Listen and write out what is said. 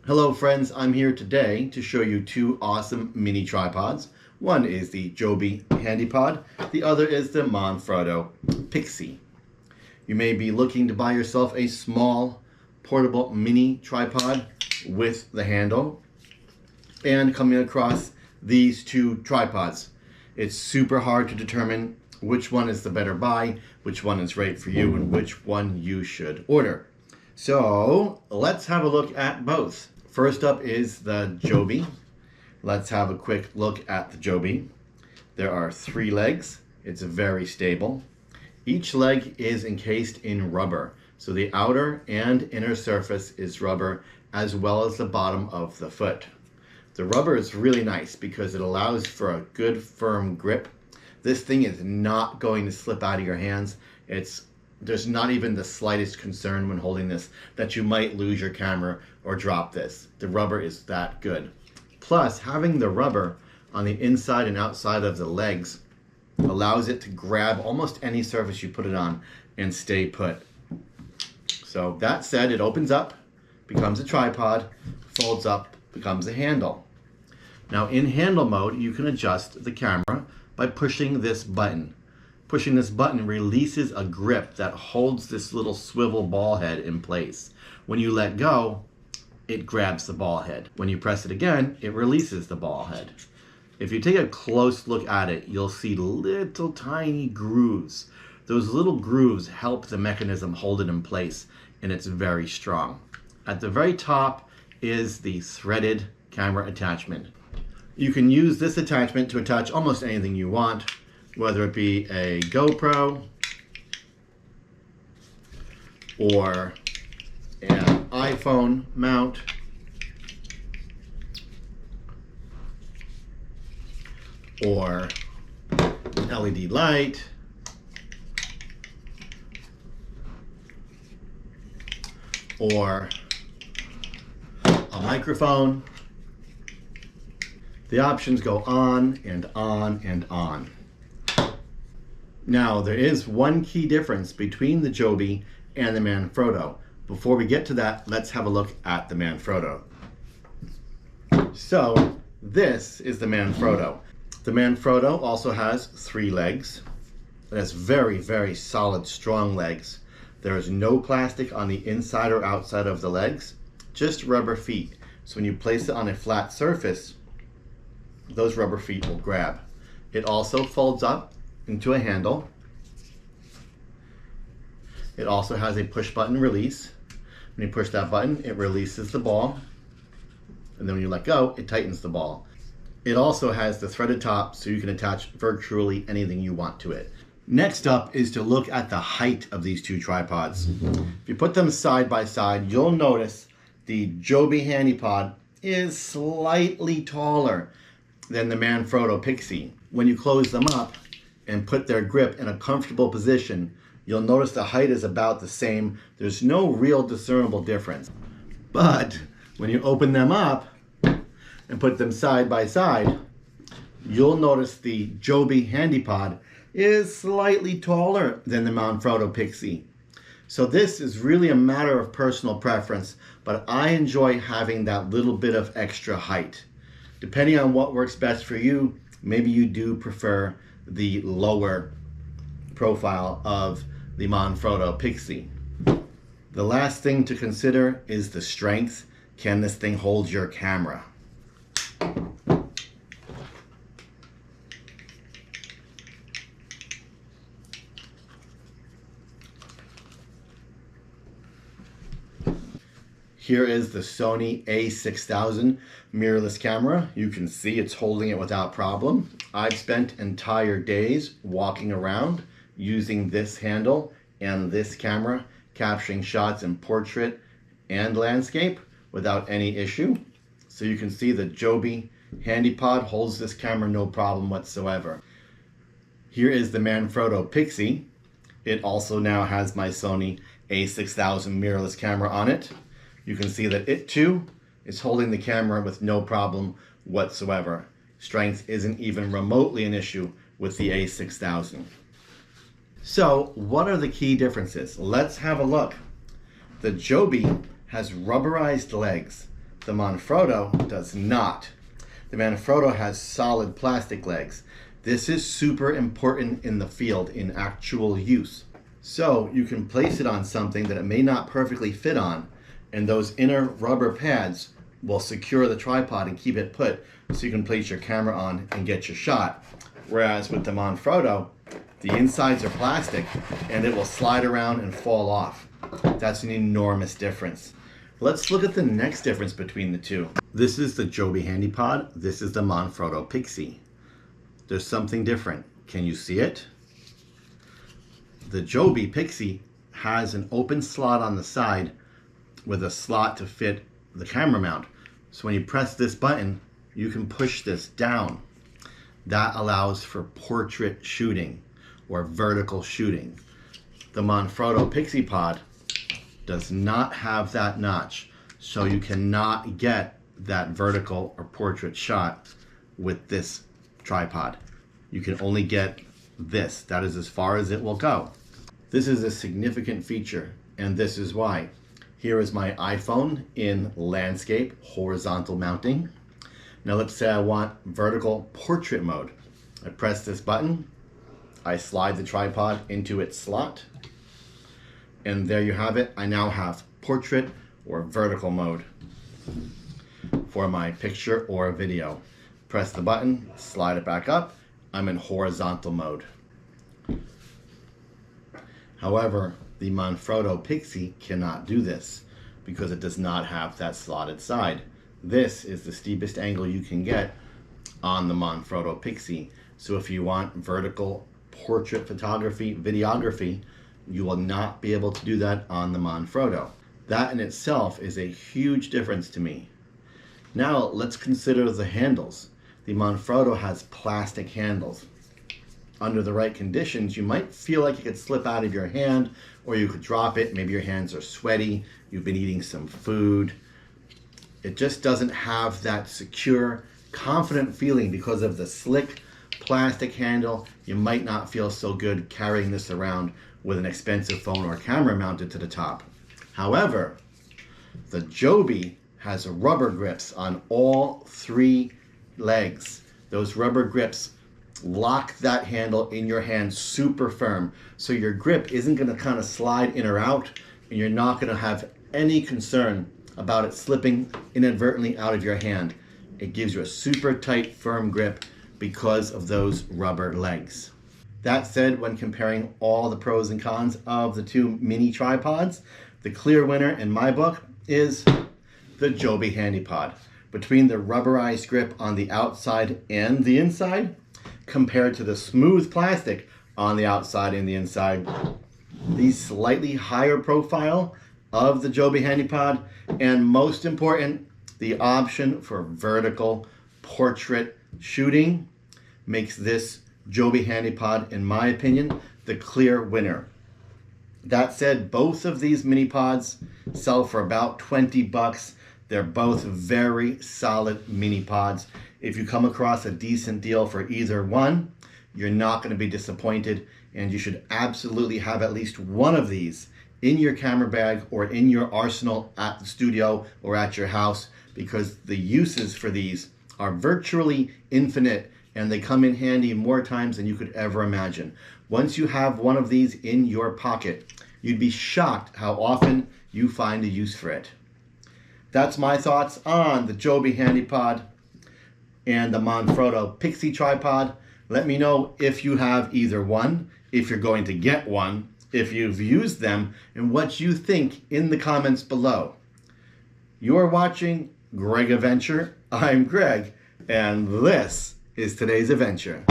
Hello friends, I'm here today to show you two awesome mini tripods. One is the Joby HandyPod, the other is the Manfrotto Pixi. You may be looking to buy yourself a small portable mini tripod with the handle and coming across these two tripods. It's super hard to determine which one is the better buy, which one is right for you, and which one you should order. So let's have a look at both. First up is the Joby. Let's have a quick look at the Joby. There are 3 legs. It's very stable. Each leg is encased in rubber. So the outer and inner surface is rubber, as well as the bottom of the foot. The rubber is really nice because it allows for a good firm grip. This thing is not going to slip out of your hands. There's not even the slightest concern when holding this that you might lose your camera or drop this. The rubber is that good. Plus, having the rubber on the inside and outside of the legs allows it to grab almost any surface you put it on and stay put. So that said, it opens up, becomes a tripod, folds up, becomes a handle. Now in handle mode, you can adjust the camera by pushing this button. Pushing this button releases a grip that holds this little swivel ball head in place. When you let go, it grabs the ball head. When you press it again, it releases the ball head. If you take a close look at it, you'll see little tiny grooves. Those little grooves help the mechanism hold it in place, and it's very strong. At the very top is the threaded camera attachment. You can use this attachment to attach almost anything you want, whether it be a GoPro or an iPhone mount or an LED light or a microphone. The options go on and on and on. Now, there is one key difference between the Joby and the Manfrotto. Before we get to that, let's have a look at the Manfrotto. So, this is the Manfrotto. The Manfrotto also has 3 legs. It has very, very solid, strong legs. There is no plastic on the inside or outside of the legs, just rubber feet. So when you place it on a flat surface, those rubber feet will grab. It also folds up into a handle. It also has a push button release. When you push that button, it releases the ball. And then when you let go, it tightens the ball. It also has the threaded top so you can attach virtually anything you want to it. Next up is to look at the height of these two tripods. If you put them side by side, you'll notice the Joby HandyPod is slightly taller than the Manfrotto Pixi. When you close them up and put their grip in a comfortable position, you'll notice the height is about the same. There's no real discernible difference. But when you open them up and put them side by side, you'll notice the Joby HandyPod is slightly taller than the Manfrotto Pixi. So this is really a matter of personal preference, but I enjoy having that little bit of extra height. Depending on what works best for you, maybe you do prefer the lower profile of the Manfrotto Pixi. The last thing to consider is the strength. Can this thing hold your camera? Here is the Sony a6000 mirrorless camera. You can see it's holding it without problem. I've spent entire days walking around using this handle and this camera, capturing shots in portrait and landscape without any issue. So you can see the Joby HandyPod holds this camera no problem whatsoever. Here is the Manfrotto Pixi. It also now has my Sony a6000 mirrorless camera on it. You can see that it too is holding the camera with no problem whatsoever. Strength isn't even remotely an issue with the a6000. So what are the key differences? Let's have a look. The Joby has rubberized legs. The Manfrotto does not. The Manfrotto has solid plastic legs. This is super important in the field in actual use. So you can place it on something that it may not perfectly fit on, and those inner rubber pads will secure the tripod and keep it put so you can place your camera on and get your shot. Whereas with the Manfrotto, the insides are plastic and it will slide around and fall off. That's an enormous difference. Let's look at the next difference between the two. This is the Joby HandyPod. This is the Manfrotto Pixi. There's something different. Can you see it? The Joby Pixi has an open slot on the side with a slot to fit the camera mount. So when you press this button, you can push this down. That allows for portrait shooting or vertical shooting. The Manfrotto Pixi Pod does not have that notch, so you cannot get that vertical or portrait shot with this tripod. You can only get this. That is as far as it will go. This is a significant feature, and this is why. Here is my iPhone in landscape horizontal mounting. Now let's say I want vertical portrait mode. I press this button, I slide the tripod into its slot, and there you have it. I now have portrait or vertical mode for my picture or video. Press the button, slide it back up, I'm in horizontal mode. However, the Manfrotto Pixi cannot do this because it does not have that slotted side. This is the steepest angle you can get on the Manfrotto Pixi. So if you want vertical portrait photography, videography, you will not be able to do that on the Manfrotto. That in itself is a huge difference to me. Now let's consider the handles. The Manfrotto has plastic handles. Under the right conditions, you might feel like it could slip out of your hand, or you could drop it. Maybe your hands are sweaty, you've been eating some food. It just doesn't have that secure, confident feeling because of the slick plastic handle. You might not feel so good carrying this around with an expensive phone or camera mounted to the top. However, the Joby has rubber grips on all three legs. Those rubber grips lock that handle in your hand super firm, so your grip isn't going to kind of slide in or out, and you're not going to have any concern about it slipping inadvertently out of your hand. It gives you a super tight, firm grip because of those rubber legs. That said, when comparing all the pros and cons of the two mini tripods, the clear winner in my book is the Joby HandyPod. Between the rubberized grip on the outside and the inside, compared to the smooth plastic on the outside and the inside, the slightly higher profile of the Joby HandyPod, and most important, the option for vertical portrait shooting makes this Joby HandyPod, in my opinion, the clear winner. That said, both of these mini pods sell for about 20 bucks. They're both very solid mini pods. If you come across a decent deal for either one, you're not going to be disappointed, and you should absolutely have at least one of these in your camera bag or in your arsenal at the studio or at your house, because the uses for these are virtually infinite, and they come in handy more times than you could ever imagine. Once you have one of these in your pocket, you'd be shocked how often you find a use for it. That's my thoughts on the Joby HandyPod and the Manfrotto Pixi tripod. Let me know if you have either one, if you're going to get one, if you've used them, and what you think in the comments below. You're watching Greg Adventure. I'm Greg, and this is today's adventure.